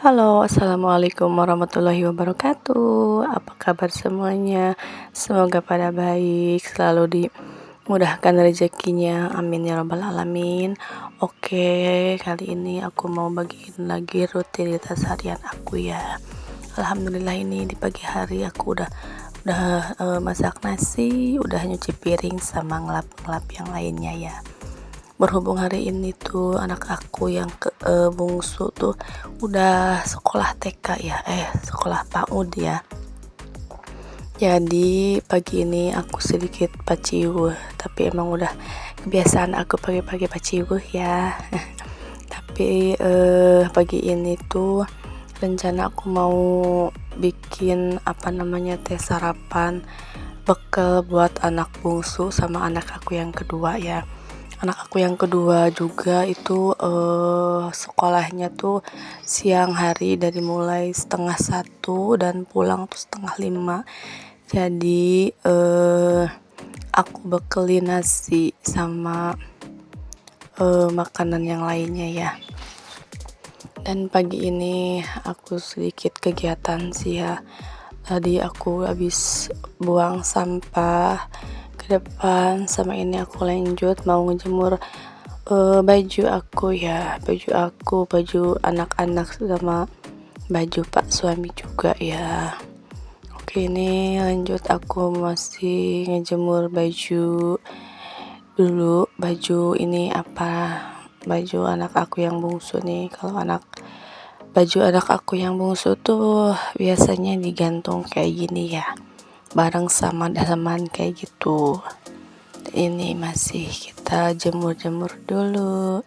Halo, assalamualaikum warahmatullahi wabarakatuh. Apa kabar semuanya? Semoga pada baik, selalu dimudahkan rezekinya. Amin ya rabbal alamin. Oke, kali ini aku mau bagiin lagi rutinitas harian aku ya. Alhamdulillah ini di pagi hari aku udah masak nasi, udah nyuci piring sama ngelap-ngelap yang lainnya ya. Berhubung hari ini tuh anak aku yang bungsu tuh udah sekolah TK ya, sekolah PAUD ya. Jadi pagi ini aku sedikit paciuh, tapi emang udah kebiasaan aku pagi-pagi paciuh ya. Tapi pagi ini tuh rencana aku mau bikin teh sarapan bekal buat anak bungsu sama anak aku yang kedua ya. Anak aku yang kedua juga itu sekolahnya tuh siang hari dari mulai 12:30 dan pulang tuh 4:30. Jadi aku bekelin nasi sama makanan yang lainnya ya. Dan pagi ini aku sedikit kegiatan sih ya. Tadi aku habis buang sampah ke depan, sama ini aku lanjut mau ngejemur baju aku ya, baju anak-anak sama baju pak suami juga ya. Oke, ini lanjut aku masih ngejemur baju dulu. Baju ini baju anak aku yang bungsu nih. Kalau baju anak aku yang bungsu tuh biasanya digantung kayak gini ya, bareng sama dalaman kayak gitu. Ini masih kita jemur-jemur dulu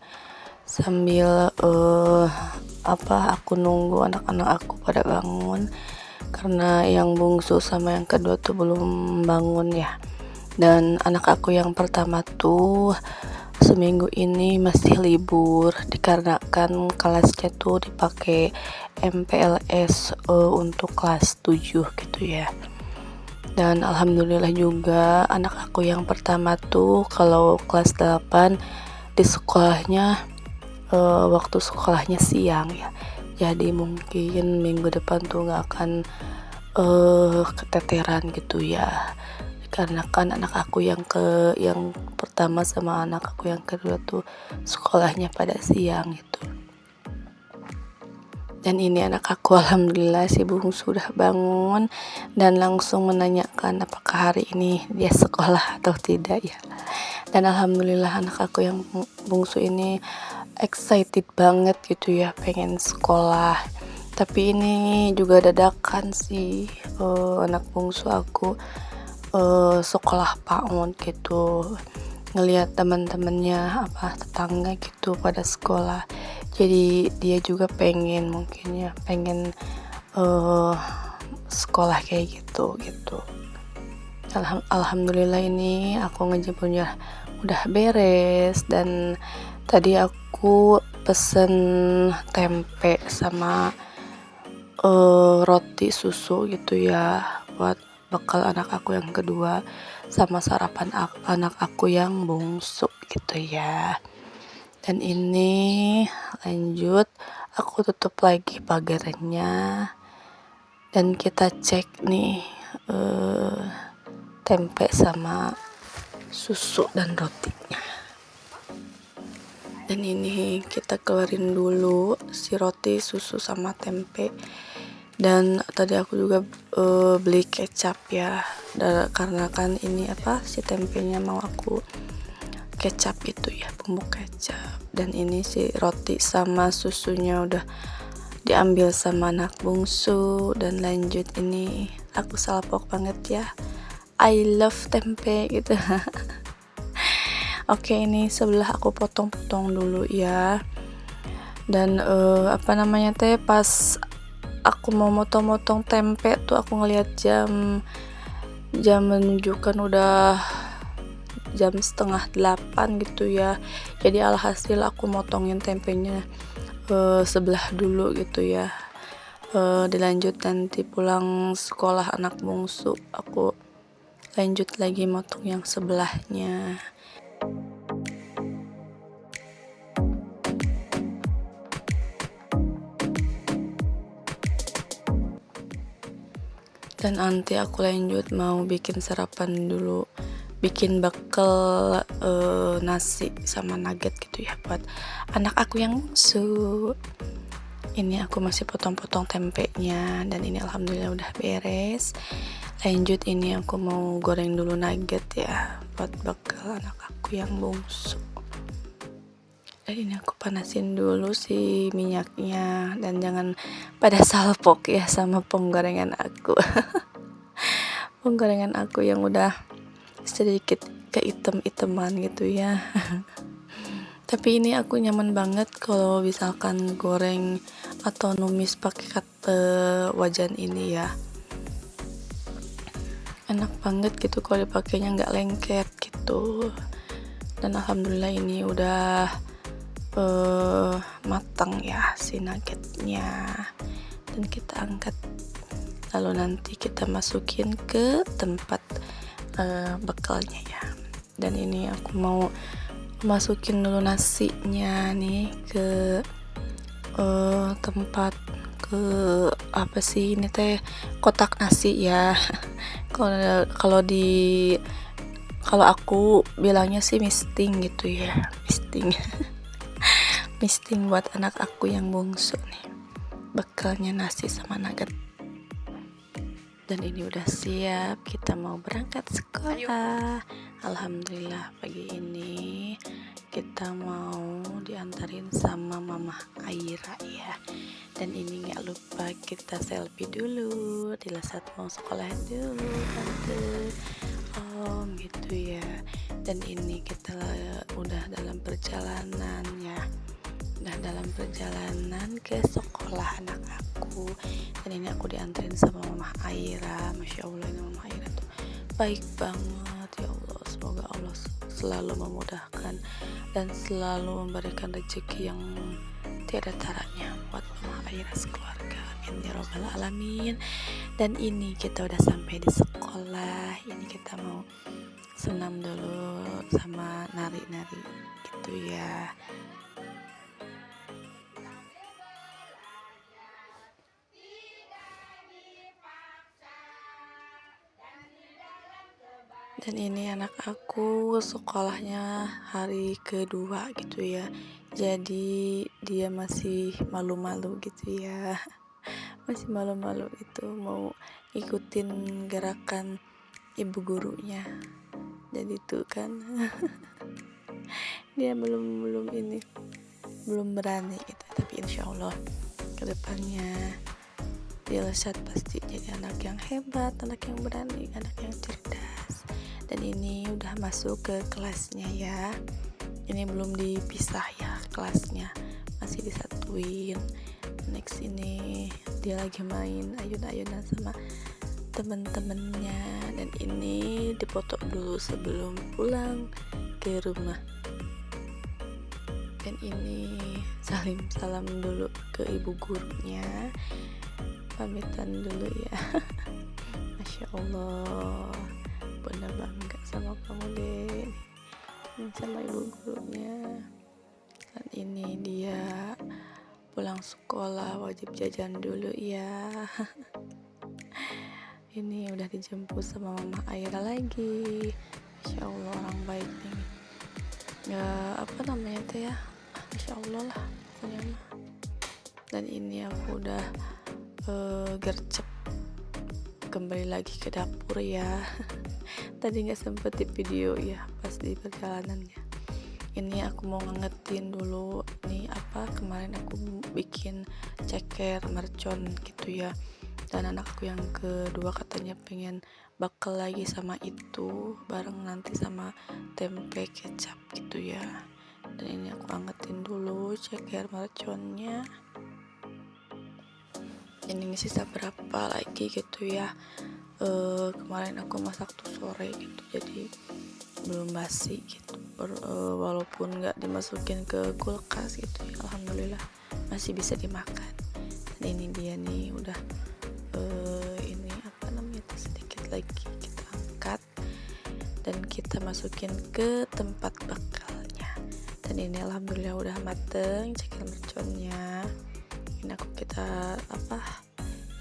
sambil aku nunggu anak-anak aku pada bangun, karena yang bungsu sama yang kedua tuh belum bangun ya. Dan anak aku yang pertama tuh seminggu ini masih libur dikarenakan kelasnya tuh dipakai MPLS untuk kelas 7 gitu ya. Dan alhamdulillah juga anak aku yang pertama tuh kalau kelas 8 di sekolahnya waktu sekolahnya siang ya. Jadi mungkin minggu depan tuh nggak akan keteteran gitu ya, karena kan anak aku yang pertama sama anak aku yang kedua tuh sekolahnya pada siang gitu. Dan ini anak aku alhamdulillah si bungsu sudah bangun dan langsung menanyakan apakah hari ini dia sekolah atau tidak ya. Dan alhamdulillah anak aku yang bungsu ini excited banget gitu ya, pengen sekolah. Tapi ini juga dadakan sih, anak bungsu aku sekolah PAUD gitu, ngelihat teman-temannya tetangga gitu pada sekolah, jadi dia juga mungkin ya pengen sekolah kayak gitu. Alhamdulillah ini aku ngejemurnya udah beres, dan tadi aku pesen tempe sama roti susu gitu ya buat bekal anak aku yang kedua sama sarapan anak aku yang bungsu gitu ya. Dan ini lanjut aku tutup lagi pagarnya dan kita cek nih tempe sama susu dan rotinya. Dan ini kita keluarin dulu si roti, susu sama tempe. Dan tadi aku juga beli kecap ya, karena kan ini si tempenya mau aku kecap gitu ya, bumbu kecap. Dan ini si roti sama susunya udah diambil sama anak bungsu. Dan lanjut ini aku salpok banget ya, I love tempe gitu. Oke, ini sebelah aku potong-potong dulu ya. Dan pas aku mau motong-motong tempe tuh aku ngeliat jam menunjukkan udah jam 7:30 gitu ya. Jadi alhasil aku motongin tempenya sebelah dulu gitu ya. Dilanjut nanti pulang sekolah anak bungsu aku lanjut lagi motong yang sebelahnya. Dan nanti aku lanjut mau bikin sarapan dulu, bikin bekal nasi sama nugget gitu ya buat anak aku yang bungsu. Ini aku masih potong-potong tempenya, dan ini alhamdulillah udah beres. Lanjut, ini aku mau goreng dulu nugget ya buat bekal anak aku yang bungsu. Dan ini aku panasin dulu si minyaknya, dan jangan pada salpok ya sama penggorengan aku. Penggorengan aku yang udah sedikit keitem-iteman gitu ya. Tapi ini aku nyaman banget kalau misalkan goreng atau numis pakai kata wajan ini ya. Enak banget gitu kalau dipakainya nggak lengket gitu. Dan alhamdulillah ini udah matang ya si nuggetnya, dan kita angkat, lalu nanti kita masukin ke tempat bekalnya ya. Dan ini aku mau masukin dulu nasinya nih ke tempat, ke apa sih ini teh, kotak nasi ya. Kalau aku bilangnya sih misting gitu ya, misting. Misting buat anak aku yang bungsu nih, bekalnya nasi sama nugget. Dan ini udah siap, kita mau berangkat sekolah. Alhamdulillah pagi ini kita mau diantarin sama mama Aira ya. Dan ini gak lupa kita selfie dulu di saat mau sekolah dulu tante om gitu ya. Dan ini kita udah dalam perjalanan ya, dalam perjalanan ke sekolah anak aku. Dan ini aku dianterin sama mama Aira. Masya Allah, ini mama Aira tuh baik banget ya Allah. Semoga Allah selalu memudahkan dan selalu memberikan rezeki yang tiada taranya buat mama Aira sekeluarga, amin ya robbal alamin. Dan ini kita udah sampai di sekolah. Ini kita mau senam dulu sama nari-nari gitu ya. Dan ini anak aku sekolahnya hari kedua gitu ya, jadi dia masih malu-malu gitu ya. Masih malu-malu itu mau ikutin gerakan ibu gurunya. Jadi tuh kan dia belum berani gitu. Tapi insya Allah kedepannya dia lesat pasti jadi anak yang hebat, anak yang berani, anak yang cerdas. Dan ini udah masuk ke kelasnya ya. Ini belum dipisah ya kelasnya, masih disatuin. Next ini dia lagi main ayun-ayunan sama temen-temennya. Dan ini dipoto dulu sebelum pulang ke rumah. Dan ini salam dulu ke ibu gurunya, pamitan dulu ya. Masya Allah, bener bangga sama kamu deh, sama ibu gurunya. Dan ini dia pulang sekolah wajib jajan dulu ya. Ini udah dijemput sama mama Aira lagi. Masya Allah, orang baik nih ya, apa namanya tuh ya, Masya Allah lah pokoknya mah. Dan ini aku udah gercep kembali lagi ke dapur ya. Tadi nggak sempet di video ya pas di perjalanannya. Ini aku mau ngangetin dulu nih, apa kemarin aku bikin ceker mercon gitu ya. Dan anakku yang kedua katanya pengen bakal lagi sama itu bareng nanti sama tempe kecap gitu ya. Dan ini aku angetin dulu ceker merconnya. Ini sisa berapa lagi gitu ya. Kemarin aku masak tuh sore gitu, jadi belum basi gitu. Walaupun nggak dimasukin ke kulkas gitu ya, alhamdulillah masih bisa dimakan. Dan ini dia nih udah ini apa namanya tuh, sedikit lagi kita angkat dan kita masukin ke tempat bakalnya. Dan ini alhamdulillah udah mateng ceker merconnya.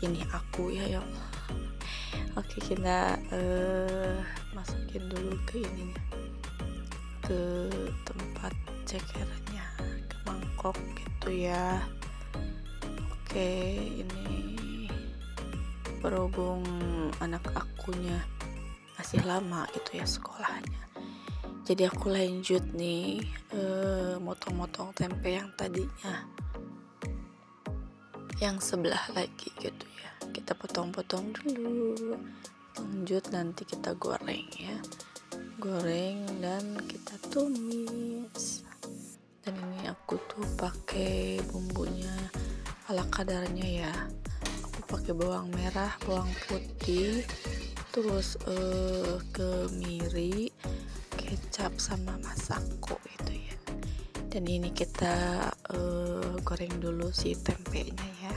Ini aku ya Allah, Oke, kita masukin dulu ke ininya, ke tempat cekernya, ke mangkok gitu ya. Oke, ini berhubung anak akunya masih lama gitu ya sekolahnya, jadi aku lanjut nih motong-motong tempe yang tadinya yang sebelah lagi gitu ya, kita potong-potong dulu, lanjut nanti kita goreng ya, goreng dan kita tumis. Dan ini aku tuh pakai bumbunya ala kadarnya ya, aku pakai bawang merah, bawang putih, terus kemiri, kecap sama masako gitu ya. Dan ini kita goreng dulu si tempenya ya,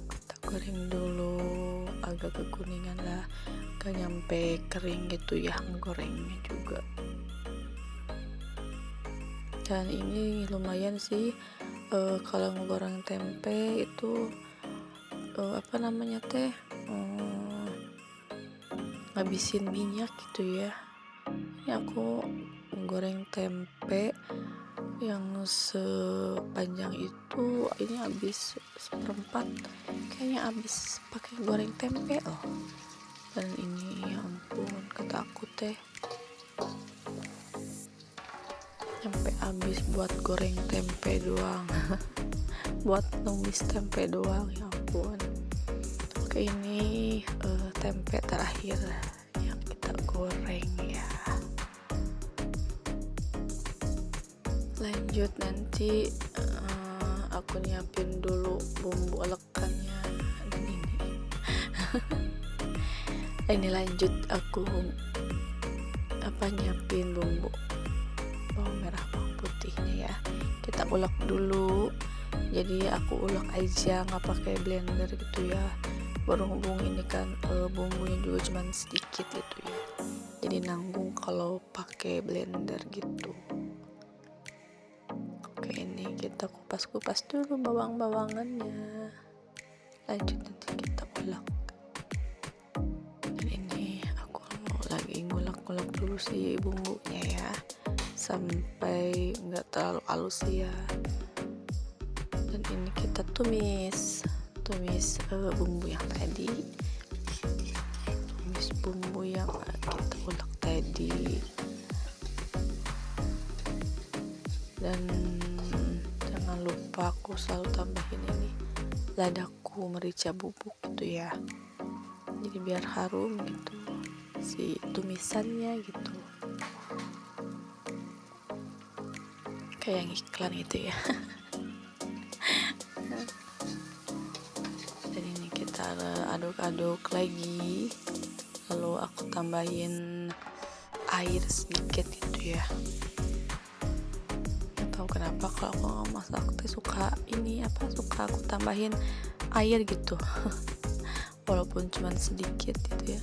kita goreng dulu agak kekuningan lah, gak nyampe kering gitu ya gorengnya juga. Dan ini lumayan sih kalau ngegoreng tempe itu apa namanya teh, ngabisin minyak gitu ya. Ini aku goreng tempe yang sepanjang itu, ini habis seperempat kayaknya habis pakai goreng tempe loh. Dan ini ya ampun, kata aku teh sampai habis buat goreng tempe doang buat numis tempe doang, ya ampun. Oke, ini tempe terakhir yang kita goreng ya. Lanjut nanti aku nyiapin dulu bumbu elekannya. Dan ini lanjut aku nyiapin bumbu bawang merah, bawang putihnya ya, kita ulek dulu. Jadi aku ulek aja, nggak pakai blender gitu ya, berhubung ini kan bumbunya juga cuman sedikit gitu ya, jadi nanggung kalau pakai blender gitu. Oke, ini kita kupas-kupas dulu bawang-bawangannya, lanjut nanti kita ulek. Dan ini aku lagi ngulek-ngulek dulu si bumbunya ya, sampai nggak terlalu halus ya. Dan ini kita tumis bumbu yang tadi, tumis bumbu yang kita ulek tadi. Dan jangan lupa aku selalu tambahin ini ladaku merica bubuk gitu ya, jadi biar harum gitu si tumisannya gitu, kayak iklan gitu ya. Dan ini kita aduk-aduk lagi, lalu aku tambahin air sedikit gitu ya. Nggak tahu kenapa kalau aku masak teh suka aku tambahin air gitu walaupun cuma sedikit gitu ya.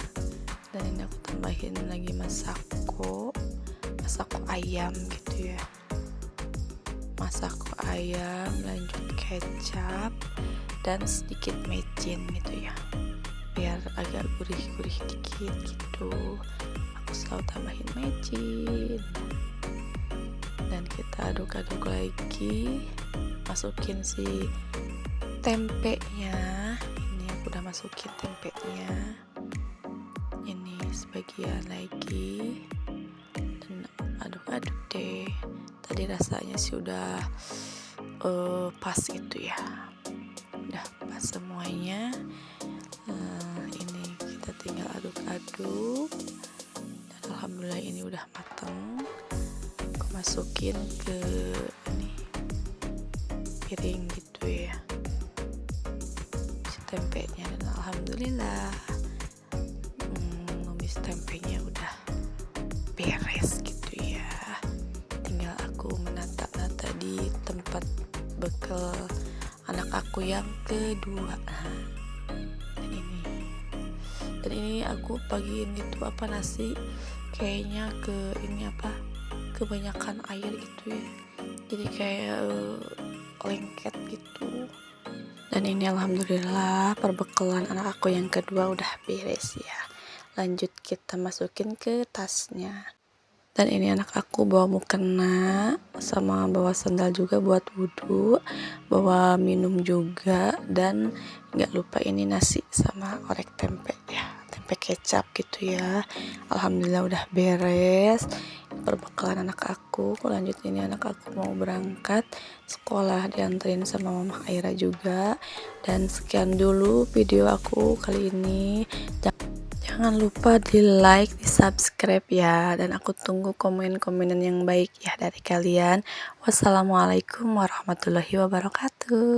Dan ini aku tambahin lagi masako ayam gitu ya, masako ayam, lanjut kecap dan sedikit mecin gitu ya, biar agak gurih-gurih dikit gitu. Aku selalu tambahin mecin. Dan kita aduk-aduk lagi, masukin si tempenya. Ini aku udah masukin tempenya, ini sebagian lagi, dan aduk-aduk deh. Tadi rasanya sih udah pas gitu ya, udah pas semuanya. Ini kita tinggal aduk-aduk, dan alhamdulillah ini udah mateng. Aku masukin ke ini piring gitu ya si tempenya, dan alhamdulillah numis tempenya udah beres gitu ya. Tinggal aku menata-nata di tempat bekal anak aku yang kedua. Dan ini aku bagiin itu nasi kayaknya kebanyakan air gitu ya, jadi kayak lengket gitu. Dan ini alhamdulillah perbekalan anak aku yang kedua udah beres ya. Lanjut kita masukin ke tasnya. Dan ini anak aku bawa mukena sama bawa sandal juga buat wudhu, bawa minum juga, dan nggak lupa ini nasi sama orek tempe ya, tempe kecap gitu ya. Alhamdulillah udah beres perbekalan anak aku. Lanjut ini anak aku mau berangkat sekolah, dianterin sama mama Aira juga. Dan sekian dulu video aku kali ini. Jangan lupa di like, di subscribe ya, dan aku tunggu komen-komenan yang baik ya dari kalian. Wassalamualaikum warahmatullahi wabarakatuh.